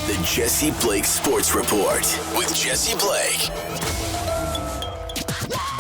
The Jesse Blake Sports Report with Jesse Blake.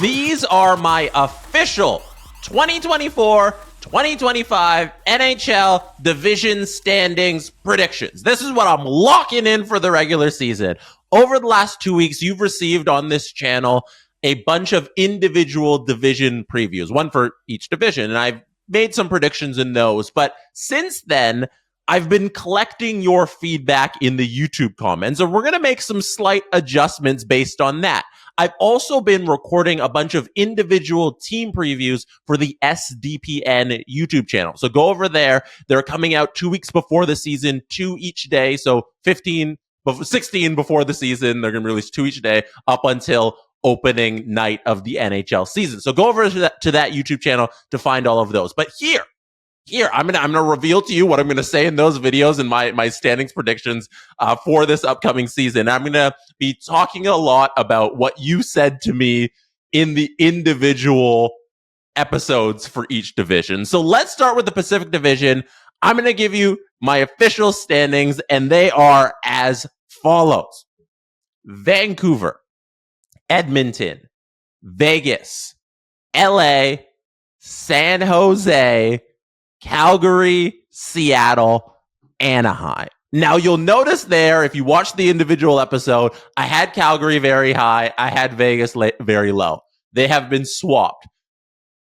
These are my official 2024-2025 NHL division standings predictions. This is what I'm locking in for the regular season. Over the last 2 weeks, you've received on this channel a bunch of individual division previews, one for each division, and I've made some predictions in those. But since then, I've been collecting your feedback in the YouTube comments, and we're going to make some slight adjustments based on that. I've also been recording a bunch of individual team previews for the SDPN YouTube channel. So go over there. They're coming out 2 weeks before the season, 2 each day. So 16 before the season. They're going to release 2 each day up until opening night of the NHL season. So go over to that YouTube channel to find all of those. But here, I'm gonna reveal to you what I'm gonna say in those videos and my standings predictions for this upcoming season. I'm gonna be talking a lot about what you said to me in the individual episodes for each division. So let's start with the Pacific Division. I'm gonna give you my official standings, and they are as follows: Vancouver, Edmonton, Vegas, LA, San Jose, Calgary, Seattle, Anaheim. Now, you'll notice there, if you watch the individual episode, I had Calgary very high. I had Vegas very low. They have been swapped.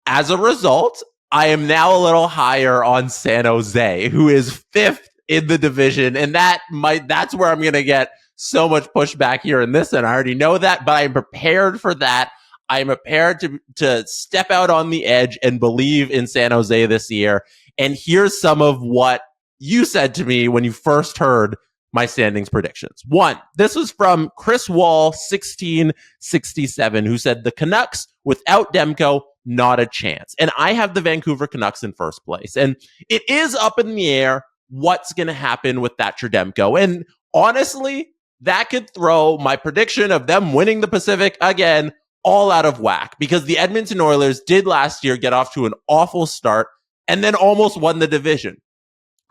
As a result, I am now a little higher on San Jose, who is 5th in the division. And that's where I'm going to get so much pushback here in this. And I already know that, but I'm prepared for that. I'm prepared to step out on the edge and believe in San Jose this year. And here's some of what you said to me when you first heard my standings predictions. One, this was from Chris Wall, 1667, who said the Canucks without Demko, not a chance. And I have the Vancouver Canucks in first place. And it is up in the air what's going to happen with Thatcher Demko. And honestly, that could throw my prediction of them winning the Pacific again all out of whack, because the Edmonton Oilers did last year get off to an awful start and then almost won the division.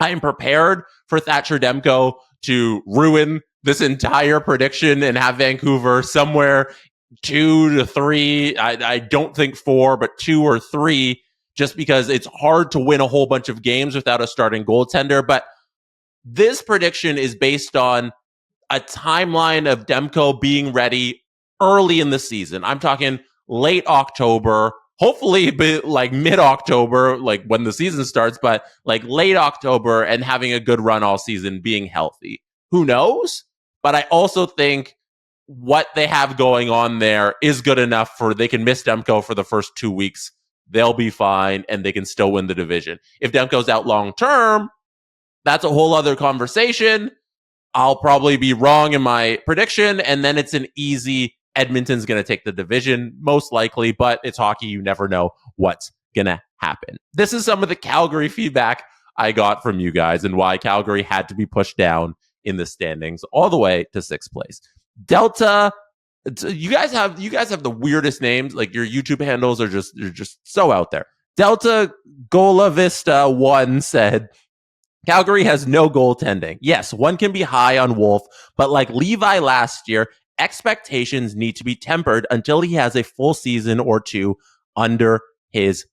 I am prepared for Thatcher Demko to ruin this entire prediction and have Vancouver somewhere 2 to 3. I don't think 4, but 2 or 3, just because it's hard to win a whole bunch of games without a starting goaltender. But this prediction is based on a timeline of Demko being ready early in the season. I'm talking late October, hopefully like mid-October, like when the season starts, but like late October, and having a good run all season, being healthy. Who knows? But I also think what they have going on there is good enough for they can miss Demko for the first 2 weeks. They'll be fine, and they can still win the division. If Demko's out long term, that's a whole other conversation. I'll probably be wrong in my prediction, and then it's an easy Edmonton's going to take the division, most likely, but it's hockey. You never know what's going to happen. This is some of the Calgary feedback I got from you guys and why Calgary had to be pushed down in the standings all the way to 6th place. Delta, you guys have the weirdest names. Like, your YouTube handles are just so out there. Delta Gola Vista 1 said, Calgary has no goaltending. Yes, one can be high on Wolf, but like Levi last year, expectations need to be tempered until he has a full season or two under his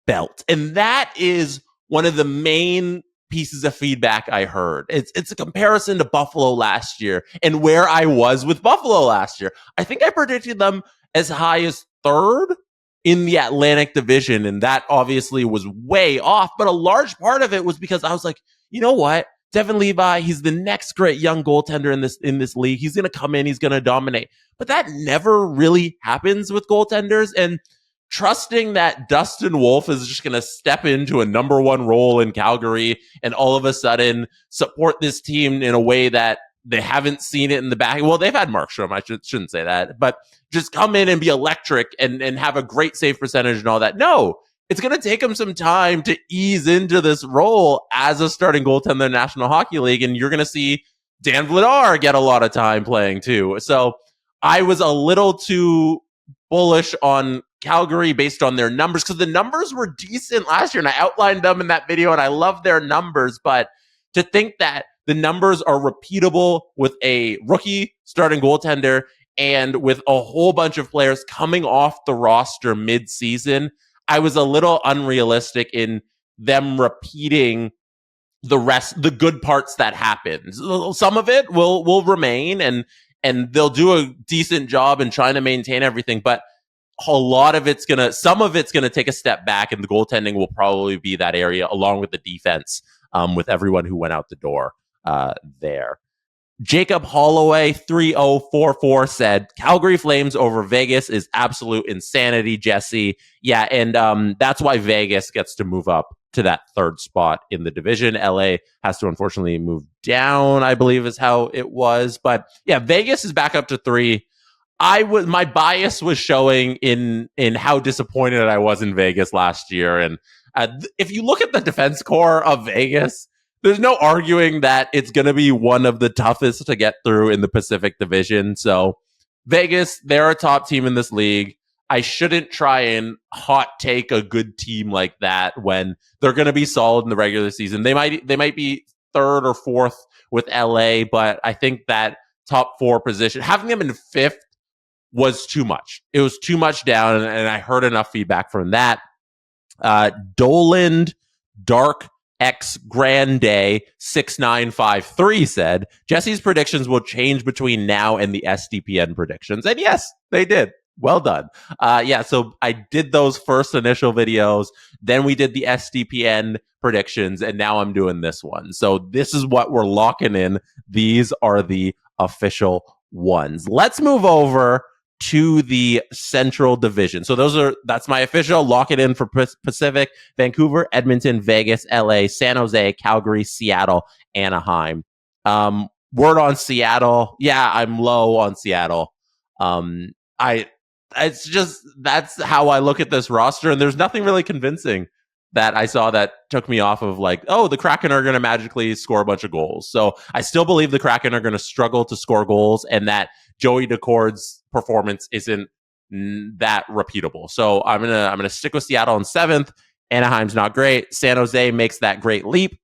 belt. And that is one of the main pieces of feedback I heard. It's a comparison to Buffalo last year and where I was with Buffalo last year. I think I predicted them as high as 3rd in the Atlantic Division, and that obviously was way off. But a large part of it was because I was like, you know what? Devin Levi, he's the next great young goaltender in this league. He's going to come in, he's going to dominate. But that never really happens with goaltenders. And trusting that Dustin Wolf is just going to step into a number 1 role in Calgary and all of a sudden support this team in a way that they haven't seen it in the back. Well, they've had Markstrom. I shouldn't say that, but just come in and be electric and have a great save percentage and all that. No, it's going to take him some time to ease into this role as a starting goaltender in the National Hockey League. And you're going to see Dan Vladar get a lot of time playing too. So I was a little too bullish on Calgary based on their numbers, because the numbers were decent last year and I outlined them in that video and I love their numbers. But to think that the numbers are repeatable with a rookie starting goaltender and with a whole bunch of players coming off the roster mid-season. I was a little unrealistic in them repeating the good parts that happened. Some of it will remain, and they'll do a decent job in trying to maintain everything, but some of it's gonna take a step back, and the goaltending will probably be that area along with the defense, with everyone who went out the door there. Jacob Holloway 3044 said Calgary Flames over Vegas is absolute insanity, Jesse. Yeah, and that's why Vegas gets to move up to that third spot in the division. LA has to unfortunately move down, I believe is how it was. But yeah, Vegas is back up to 3. My bias was showing in how disappointed I was in Vegas last year. And if you look at the defense core of Vegas, there's no arguing that it's going to be one of the toughest to get through in the Pacific Division. So Vegas, they're a top team in this league. I shouldn't try and hot take a good team like that when they're going to be solid in the regular season. They might be third or fourth with LA, but I think that top 4 position, having them in 5th was too much. It was too much down, and I heard enough feedback from that. Doland Dark X Grande 6953 said Jesse's predictions will change between now and the SDPN predictions. And yes, they did. Well done. So I did those first initial videos, then we did the SDPN predictions, and now I'm doing this one. So this is what we're locking in. These are the official ones. Let's move over to the Central Division. So that's my official lock it in for Pacific: Vancouver, Edmonton, Vegas, LA, San Jose, Calgary, Seattle, Anaheim. Word on Seattle. Yeah, I'm low on Seattle. It's just, that's how I look at this roster, and there's nothing really convincing that I saw that took me off of like, oh, the Kraken are going to magically score a bunch of goals. So I still believe the Kraken are going to struggle to score goals, and that Joey Decord's performance isn't that repeatable. So I'm gonna stick with Seattle in 7th. Anaheim's not great. San Jose makes that great leap,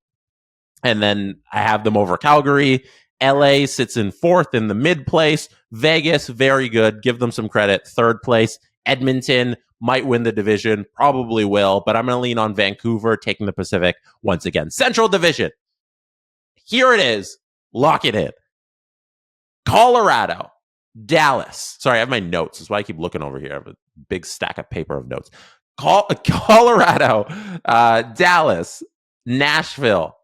and then I have them over Calgary. LA sits in 4th in the mid place. Vegas, very good. Give them some credit. 3rd place. Edmonton might win the division, probably will, but I'm going to lean on Vancouver taking the Pacific once again. Central Division. Here it is. Lock it in. Colorado, Dallas. Sorry, I have my notes. That's why I keep looking over here. I have a big stack of paper of notes. Colorado, Dallas, Nashville.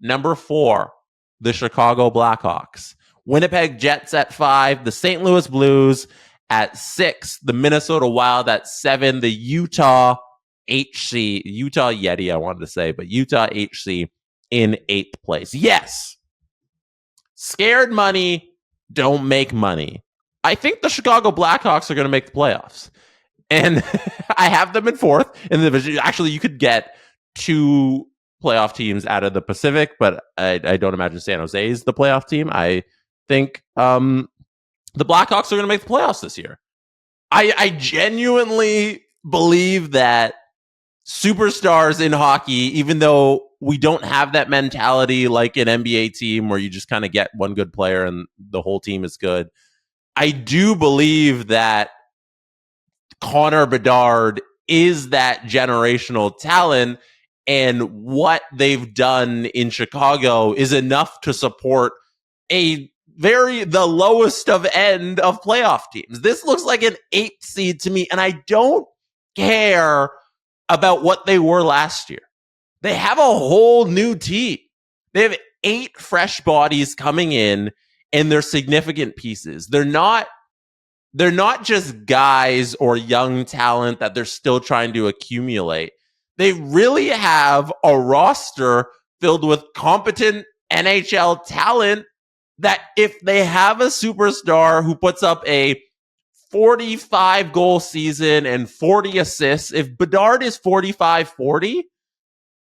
Number 4, the Chicago Blackhawks. Winnipeg Jets at 5. The St. Louis Blues at 6. The Minnesota Wild at 7. The Utah Yeti, I wanted to say, but Utah HC in 8th place. Yes. Scared money don't make money. I think the Chicago Blackhawks are going to make the playoffs. And I have them in 4th in the division. Actually, you could get 2 playoff teams out of the Pacific, but I don't imagine San Jose is the playoff team. I think the Blackhawks are going to make the playoffs this year. I genuinely believe that superstars in hockey, even though we don't have that mentality like an NBA team where you just kind of get one good player and the whole team is good, I do believe that Connor Bedard is that generational talent, and what they've done in Chicago is enough to support the lowest of end of playoff teams. This looks like an 8th seed to me, and I don't care about what they were last year. They have a whole new team. They have 8 fresh bodies coming in, and they're significant pieces. They're not just guys or young talent that they're still trying to accumulate. They really have a roster filled with competent NHL talent that if they have a superstar who puts up a 45 goal season and 40 assists, if Bedard is 45-40,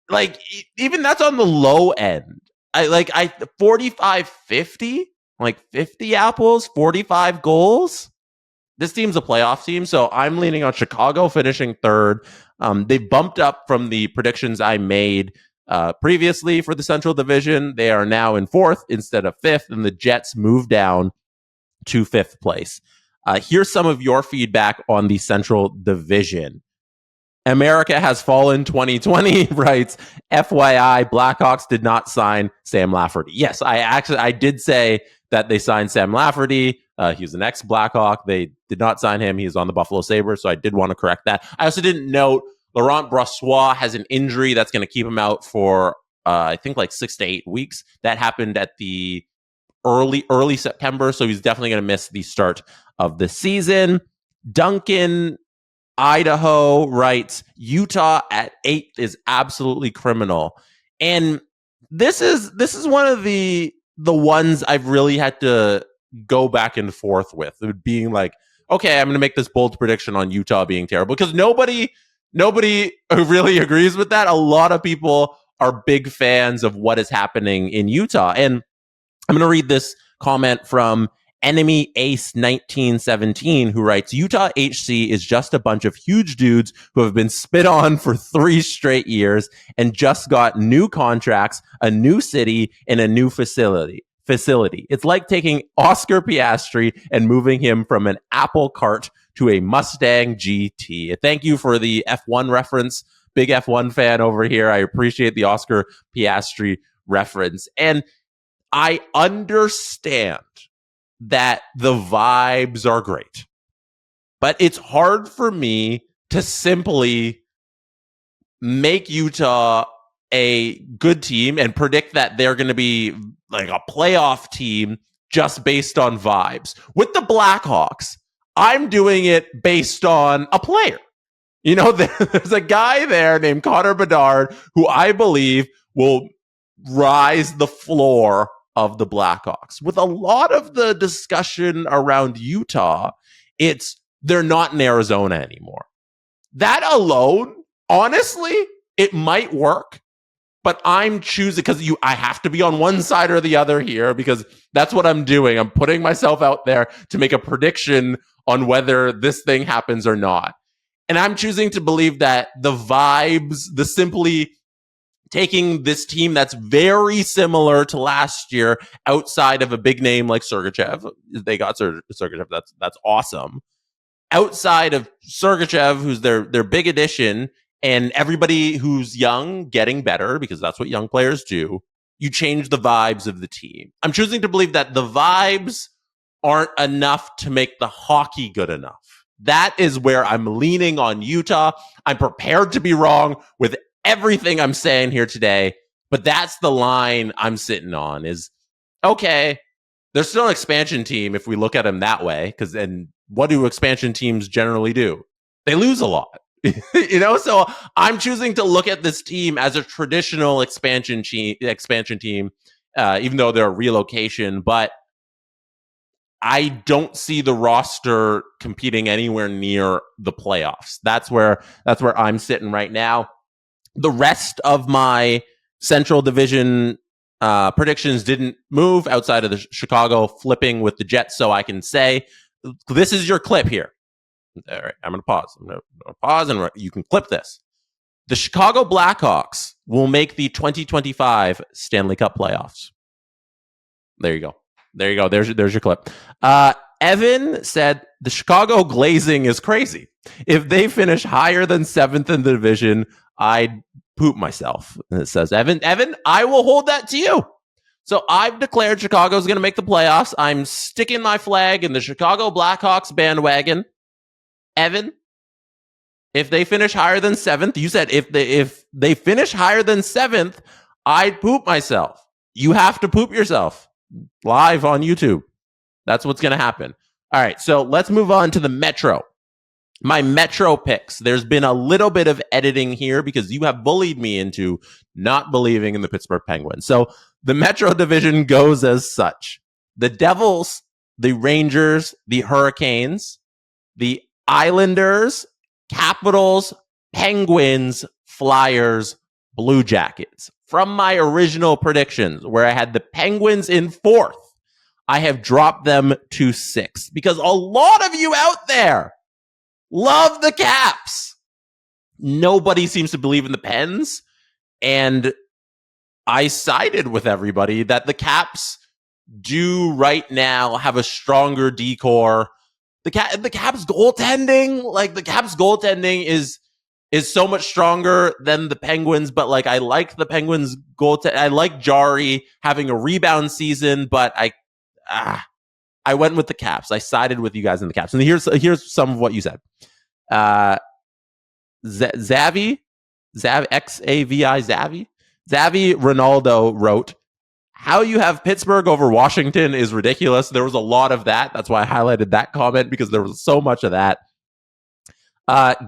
like even that's on the low end. 45-50, like 50 apples, 45 goals. This team's a playoff team, so I'm leaning on Chicago finishing 3rd. They bumped up from the predictions I made previously for the Central Division. They are now in 4th instead of 5th, and the Jets move down to 5th place. Here's some of your feedback on the Central Division. America has fallen 2020 writes, FYI, Blackhawks did not sign Sam Lafferty. Yes, I did say that they signed Sam Lafferty. He was an ex-Blackhawk. They did not sign him. He's on the Buffalo Sabres, so I did want to correct that. I also didn't note Laurent Brossoit has an injury that's going to keep him out for, I think, like 6 to 8 weeks. That happened at the early September, so he's definitely going to miss the start of the season. Duncan Idaho writes, Utah at 8th is absolutely criminal. And this is one of the ones I've really had to go back and forth with, being like, okay, I'm going to make this bold prediction on Utah being terrible, because nobody really agrees with that. A lot of people are big fans of what is happening in Utah. And I'm going to read this comment from Enemy Ace 1917, who writes, Utah HC is just a bunch of huge dudes who have been spit on for 3 straight years and just got new contracts, a new city, and a new facility. It's like taking Oscar Piastri and moving him from an Apple cart to a Mustang GT. Thank you for the F1 reference. Big F1 fan over here. I appreciate the Oscar Piastri reference. And I understand that the vibes are great, but it's hard for me to simply make Utah a good team and predict that they're going to be like a playoff team just based on vibes. With the Blackhawks, I'm doing it based on a player. You know, there's a guy there named Connor Bedard who I believe will rise the floor of the Blackhawks. With a lot of the discussion around Utah, they're not in Arizona anymore. That alone, honestly, it might work, but I'm choosing, because I have to be on one side or the other here, because that's what I'm doing. I'm putting myself out there to make a prediction on whether this thing happens or not. And I'm choosing to believe that the vibes, the simply taking this team that's very similar to last year, outside of a big name like Sergachev. They got Sergachev. That's awesome. Outside of Sergachev, who's their big addition, and everybody who's young getting better, because that's what young players do, you change the vibes of the team. I'm choosing to believe that the vibes aren't enough to make the hockey good enough. That is where I'm leaning on Utah. I'm prepared to be wrong with everything I'm saying here today, but that's the line I'm sitting on. Is okay, they're still an expansion team if we look at them that way, because then what do expansion teams generally do? They lose a lot. You know, so I'm choosing to look at this team as a traditional expansion team, even though they're a relocation, but I don't see the roster competing anywhere near the playoffs. That's where I'm sitting right now. The rest of my Central Division predictions didn't move outside of the Chicago flipping with the Jets, so I can say, this is your clip here. All right, I'm going to pause. I'm going to pause, and you can clip this. The Chicago Blackhawks will make the 2025 Stanley Cup playoffs. There you go. There's your clip. Evan said, the Chicago glazing is crazy. If they finish higher than 7th in the division, I'd poop myself. And it says, Evan, I will hold that to you. So I've declared Chicago's going to make the playoffs. I'm sticking my flag in the Chicago Blackhawks bandwagon. Evan, if they finish higher than 7th, you said if they finish higher than 7th, I'd poop myself. You have to poop yourself live on YouTube. That's what's going to happen. All right, so let's move on to the Metro. My Metro picks. There's been a little bit of editing here because you have bullied me into not believing in the Pittsburgh Penguins. So the Metro division goes as such. The Devils, the Rangers, the Hurricanes, the Islanders, Capitals, Penguins, Flyers, Blue Jackets. From my original predictions, where I had the Penguins in 4th, I have dropped them to 6th because a lot of you out there love the Caps. Nobody seems to believe in the Pens. And I sided with everybody that the Caps do right now have a stronger decor. The Caps goaltending, like the Caps goaltending is so much stronger than the Penguins, but like I like the Penguins goaltend. I like Jari having a rebound season, but I went with the Caps. I sided with you guys in the Caps. And here's some of what you said. Xavi Ronaldo wrote, "How you have Pittsburgh over Washington is ridiculous." There was a lot of that. That's why I highlighted that comment, because there was so much of that.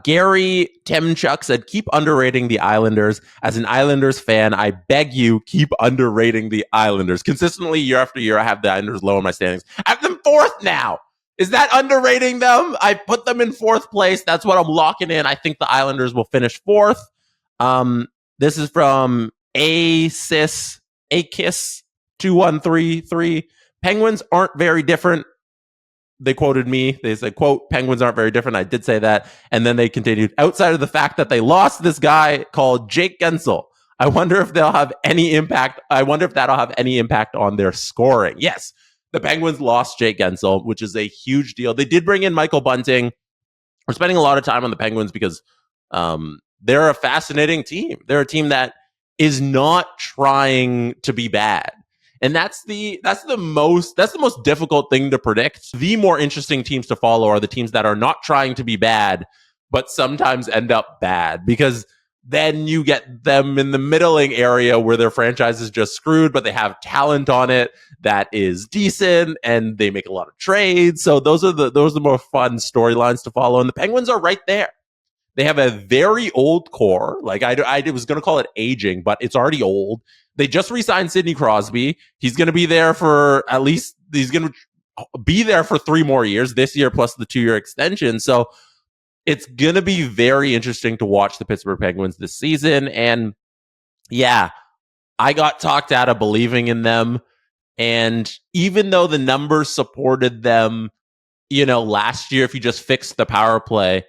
Gary Temchuk said, "Keep underrating the Islanders. As an Islanders fan, I beg you, keep underrating the Islanders. Consistently, year after year, I have the Islanders low in my standings. I have them fourth now. Is that underrating them? I put them in fourth place. That's what I'm locking in. I think the Islanders will finish fourth." This is from AKISS 2133. "Penguins aren't very different." They quoted me. They said, quote, "Penguins aren't very different." I did say that. And then they continued, "Outside of the fact that they lost this guy called Jake Gensel, I wonder if they'll have any impact. I wonder if that'll have any impact on their scoring." Yes, the Penguins lost Jake Gensel, which is a huge deal. They did bring in Michael Bunting. We're spending a lot of time on the Penguins because they're a fascinating team. They're a team that is not trying to be bad. And that's the most difficult thing to predict. The more interesting teams to follow are the teams that are not trying to be bad, but sometimes end up bad, because then you get them in the middling area where their franchise is just screwed, but they have talent on it that is decent and they make a lot of trades. So those are the more fun storylines to follow. And the Penguins are right there. They have a very old core. Like I was going to call it aging, but it's already old. They just re-signed Sidney Crosby. He's going to be there for he's going to be there for 3 more years, this year plus the 2-year extension. So it's going to be very interesting to watch the Pittsburgh Penguins this season. And yeah, I got talked out of believing in them. And even though the numbers supported them, last year, if you just fixed the power play,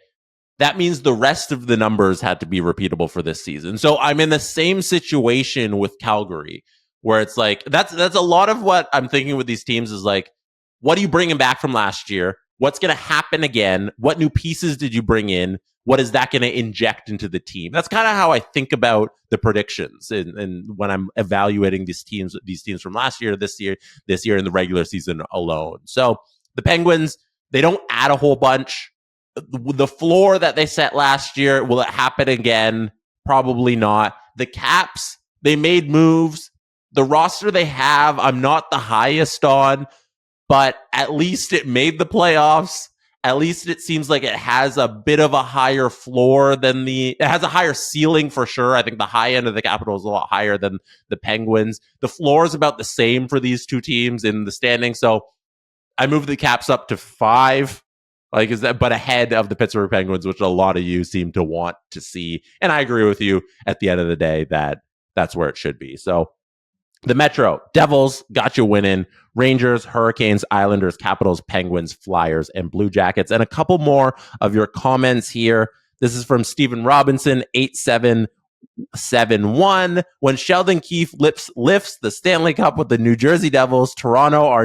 that means the rest of the numbers had to be repeatable for this season. So I'm in the same situation with Calgary, where it's like, that's a lot of what I'm thinking with these teams is like, what are you bringing back from last year? What's going to happen again? What new pieces did you bring in? What is that going to inject into the team? That's kind of how I think about the predictions and when I'm evaluating these teams from last year, this year in the regular season alone. So the Penguins, they don't add a whole bunch. The floor that they set last year, will it happen again? Probably not. The Caps, they made moves. The roster they have, I'm not the highest on, but at least it made the playoffs. At least it seems like it has a bit of a higher floor it has a higher ceiling for sure. I think the high end of the Capital is a lot higher than the Penguins. The floor is about the same for these two teams in the standing. So I moved the Caps up to 5. But ahead of the Pittsburgh Penguins, which a lot of you seem to want to see. And I agree with you at the end of the day that that's where it should be. So the Metro, Devils got you winning. Rangers, Hurricanes, Islanders, Capitals, Penguins, Flyers, and Blue Jackets. And a couple more of your comments here. This is from Stephen Robinson, 8771. "When Sheldon Keefe lifts the Stanley Cup with the New Jersey Devils, Toronto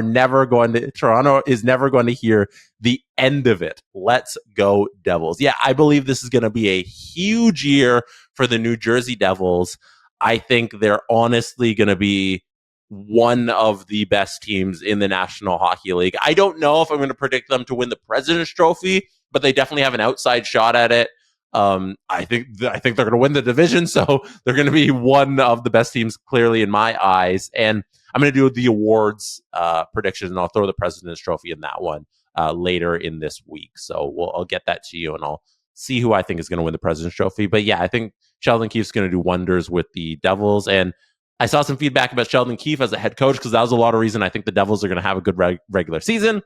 is never going to hear the end of it. Let's go Devils." Yeah, I believe this is going to be a huge year for the New Jersey Devils. I think they're honestly going to be one of the best teams in the National Hockey League. I don't know if I'm going to predict them to win the President's Trophy, but they definitely have an outside shot at it. I think they're going to win the division, so they're going to be one of the best teams, clearly in my eyes. And I'm going to do the awards prediction, and I'll throw the President's Trophy in that one later in this week. So I'll get that to you, and I'll see who I think is going to win the President's Trophy. But yeah, I think Sheldon Keefe's going to do wonders with the Devils. And I saw some feedback about Sheldon Keefe as a head coach, because that was a lot of reason I think the Devils are going to have a good regular season.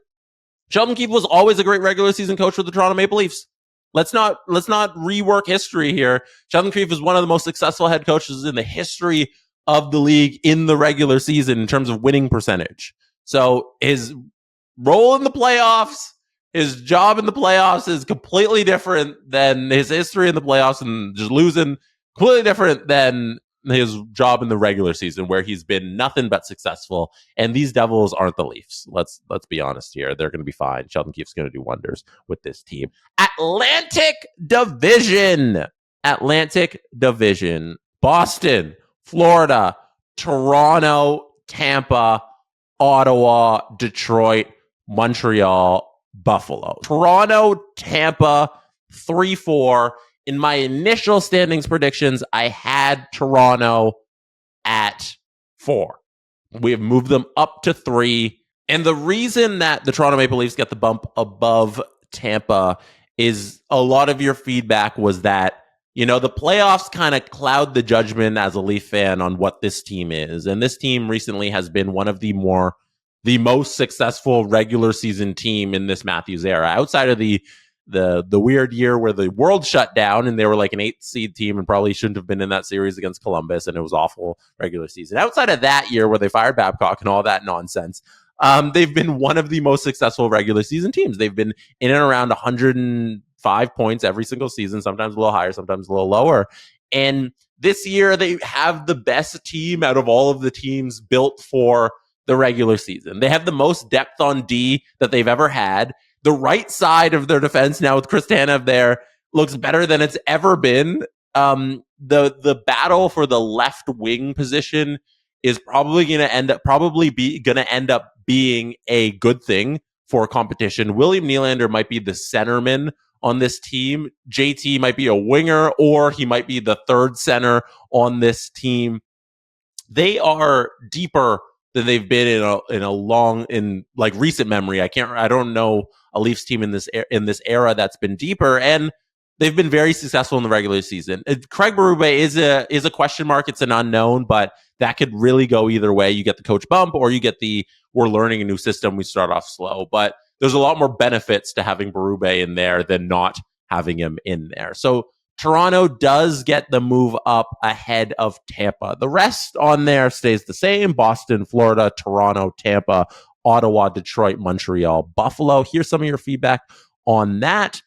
Sheldon Keefe was always a great regular season coach with the Toronto Maple Leafs. Let's not rework history here. Sheldon Keefe is one of the most successful head coaches in the history of the league in the regular season in terms of winning percentage. So his role in the playoffs, his job in the playoffs is completely different than his history in the playoffs, and just losing completely different than his job in the regular season, where he's been nothing but successful. And these Devils aren't the Leafs. Let's be honest here. They're going to be fine. Sheldon Keefe's going to do wonders with this team. Atlantic Division. Boston, Florida, Toronto, Tampa, Ottawa, Detroit, Montreal, Buffalo. Toronto, Tampa, 3-4. In my initial standings predictions, I had Toronto at 4. We have moved them up to 3. And the reason that the Toronto Maple Leafs get the bump above Tampa is a lot of your feedback was that, you know, the playoffs kind of cloud the judgment as a Leaf fan on what this team is. And this team recently has been one of the most successful regular season team in this Matthews era, outside of the weird year where the world shut down and they were like an 8th seed team and probably shouldn't have been in that series against Columbus, and it was awful regular season. Outside of that year where they fired Babcock and all that nonsense, they've been one of the most successful regular season teams. They've been in and around 105 points every single season, sometimes a little higher, sometimes a little lower. And this year they have the best team out of all of the teams built for the regular season. They have the most depth on D that they've ever had. The right side of their defense now with Chris Tanev there looks better than it's ever been. The battle for the left wing position is probably going to end up being a good thing for competition. William Nylander might be the centerman on this team. JT might be a winger, or he might be the third center on this team. They are deeper than they've been in recent memory. I don't know a Leafs team in this era that's been deeper, and they've been very successful in the regular season. Craig Berube is a question mark. It's an unknown, but that could really go either way. You get the coach bump, or you get we're learning a new system, we start off slow. But there's a lot more benefits to having Berube in there than not having him in there. So Toronto does get the move up ahead of Tampa. The rest on there stays the same: Boston, Florida, Toronto, Tampa, Ottawa, Detroit, Montreal, Buffalo. Here's some of your feedback on that.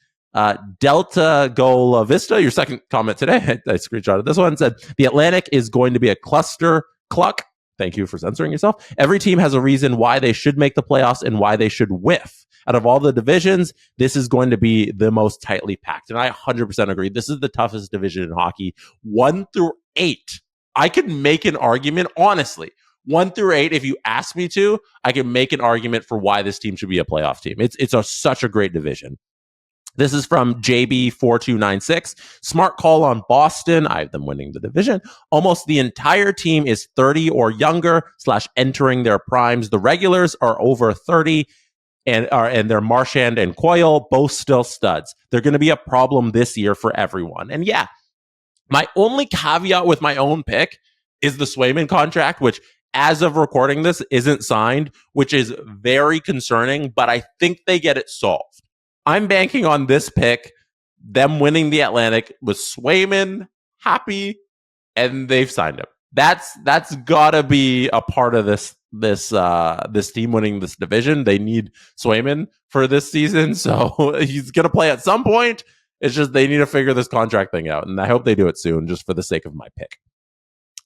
Delta Gola Vista, your second comment today, I screenshotted this one, said, the Atlantic is going to be a cluster cluck. Thank you for censoring yourself. Every team has a reason why they should make the playoffs and why they should whiff. Out of all the divisions, this is going to be the most tightly packed. And I 100% agree. This is the toughest division in hockey. 1 through 8. I could make an argument, honestly. 1 through 8, if you ask me to, I can make an argument for why this team should be a playoff team. It's such a great division. This is from JB4296. Smart call on Boston. I have them winning the division. Almost the entire team is 30 or younger / entering their primes. The regulars are over 30 and they're Marchand and Coyle, both still studs. They're going to be a problem this year for everyone. And yeah, my only caveat with my own pick is the Swayman contract, which as of recording this isn't signed, which is very concerning, but I think they get it solved. I'm banking on this pick, them winning the Atlantic with Swayman happy, and they've signed him. That's gotta be a part of this team winning this division. They need Swayman for this season, so he's gonna play at some point. It's just they need to figure this contract thing out, and I hope they do it soon, just for the sake of my pick.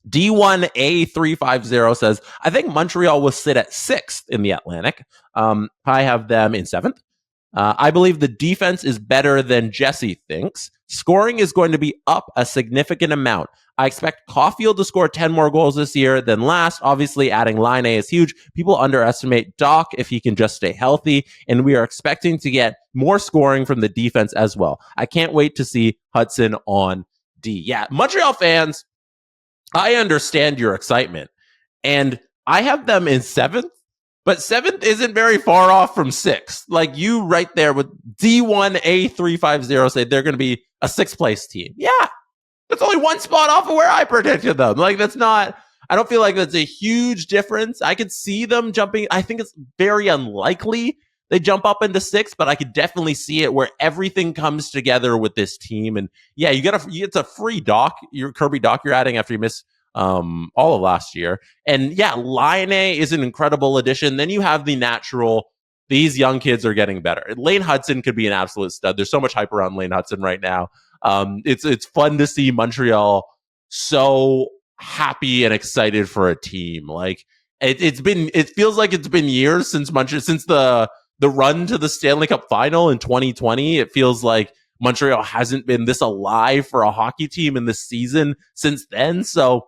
D1A350 says, I think Montreal will sit at 6th in the Atlantic. I have them in 7th. I believe the defense is better than Jesse thinks. Scoring is going to be up a significant amount. I expect Caulfield to score 10 more goals this year than last. Obviously, adding Line A is huge. People underestimate Doc if he can just stay healthy, and we are expecting to get more scoring from the defense as well. I can't wait to see Hudson on D. Yeah, Montreal fans, I understand your excitement, and I have them in 7th. But 7th isn't very far off from 6th. Like you right there with D1A350 say they're going to be a 6th place team. Yeah, that's only one spot off of where I predicted them. Like that's not, I don't feel like that's a huge difference. I could see them jumping. I think it's very unlikely they jump up into 6th, but I could definitely see it where everything comes together with this team. And yeah, it's a free Doc, your Kirby Doc you're adding after you miss all of last year. And yeah, Line A is an incredible addition. Then you have the natural, these young kids are getting better. Lane Hudson could be an absolute stud. There's so much hype around Lane Hudson right now. It's fun to see Montreal so happy and excited for a team. Like it feels like it's been years since the run to the Stanley Cup final in 2020. It feels like Montreal hasn't been this alive for a hockey team in this season since then. So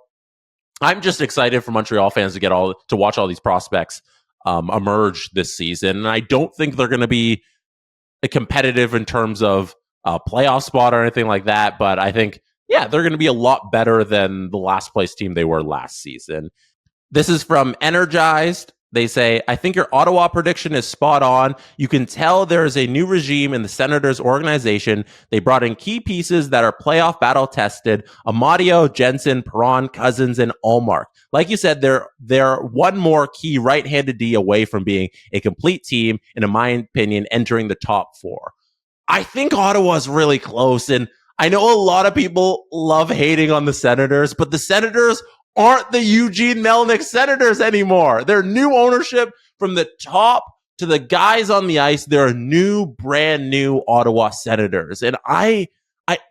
I'm just excited for Montreal fans to watch all these prospects emerge this season. And I don't think they're going to be competitive in terms of a playoff spot or anything like that. But I think, they're going to be a lot better than the last place team they were last season. This is from Energized. They say, I think your Ottawa prediction is spot on. You can tell there is a new regime in the Senators organization. They brought in key pieces that are playoff battle tested. Amadio, Jensen, Perron, Cousins, and Ullmark. Like you said, they're one more key right-handed D away from being a complete team, and in my opinion, entering the top 4. I think Ottawa's really close, and I know a lot of people love hating on the Senators, but the Senators aren't the Eugene Melnyk Senators anymore. They're new ownership from the top to the guys on the ice. They're brand new Ottawa Senators. And I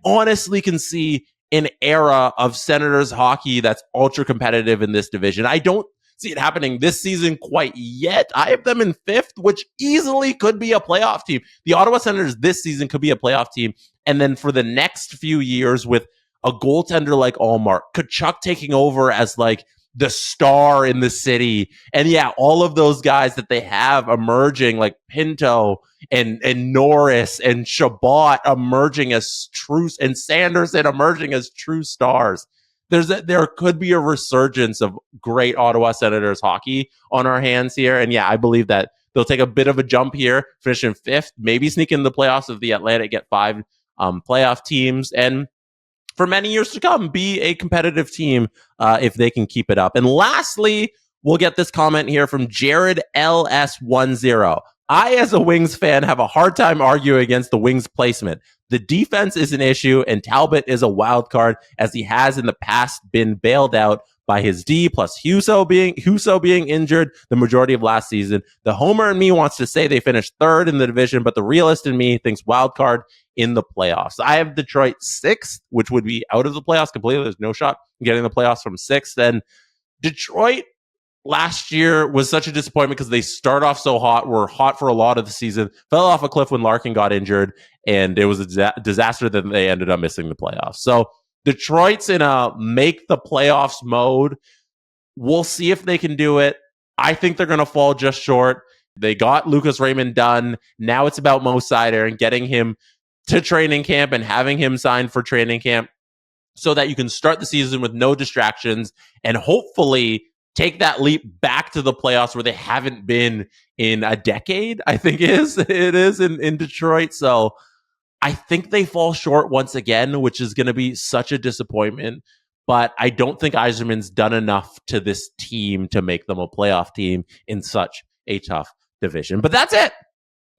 honestly can see an era of Senators hockey that's ultra competitive in this division. I don't see it happening this season quite yet. I have them in 5th, which easily could be a playoff team. The Ottawa Senators this season could be a playoff team. And then for the next few years with a goaltender like Ullmark, Tkachuk taking over as like the star in the city. And all of those guys that they have emerging, like Pinto and Norris and Shabbat emerging as true, and Sanderson emerging as true stars. There could be a resurgence of great Ottawa Senators hockey on our hands here. And I believe that they'll take a bit of a jump here, finish in 5th, maybe sneak in the playoffs if the Atlantic get 5 playoff teams, and for many years to come, be a competitive team if they can keep it up. And lastly, we'll get this comment here from Jared LS10. I, as a Wings fan, have a hard time arguing against the Wings placement. The defense is an issue, and Talbot is a wild card, as he has in the past been bailed out by his D, plus Husso being injured the majority of last season. The homer in me wants to say they finished 3rd in the division, but the realist in me thinks wild card in the playoffs. I have Detroit 6th, which would be out of the playoffs completely. There's no shot in getting the playoffs from 6th. And Detroit last year was such a disappointment because they start off so hot, were hot for a lot of the season, fell off a cliff when Larkin got injured, and it was a disaster that they ended up missing the playoffs. So Detroit's in a make the playoffs mode. We'll see if they can do it. I think they're going to fall just short. They got Lucas Raymond done. Now it's about Mo Seider and getting him to training camp and having him signed for training camp so that you can start the season with no distractions and hopefully take that leap back to the playoffs where they haven't been in a decade, I think it is in Detroit. So I think they fall short once again, which is going to be such a disappointment. But I don't think Yzerman's done enough to this team to make them a playoff team in such a tough division. But that's it.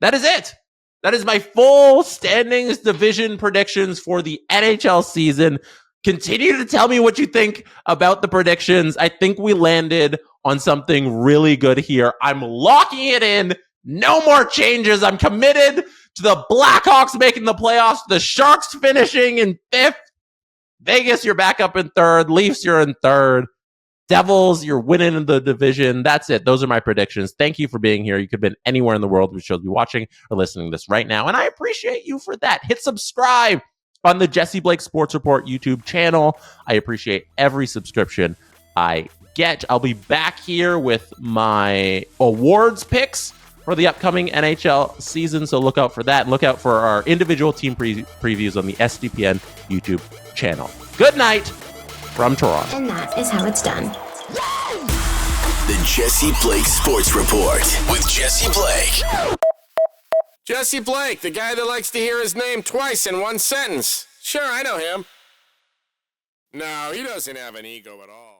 That is it. That is my full standings division predictions for the NHL season. Continue to tell me what you think about the predictions. I think we landed on something really good here. I'm locking it in. No more changes. I'm committed to the Blackhawks making the playoffs, the Sharks finishing in 5th. Vegas, you're back up in 3rd. Leafs, you're in 3rd. Devils, you're winning in the division. That's it. Those are my predictions. Thank you for being here. You could have been anywhere in the world. We should be watching or listening to this right now. And I appreciate you for that. Hit subscribe on the Jesse Blake Sports Report YouTube channel. I appreciate every subscription I get. I'll be back here with my awards picks for the upcoming NHL season, so look out for that. And look out for our individual team previews on the SDPN YouTube channel. Good night from Toronto. And that is how it's done. The Jesse Blake Sports Report with Jesse Blake. Jesse Blake, the guy that likes to hear his name twice in one sentence. Sure, I know him. No, he doesn't have an ego at all.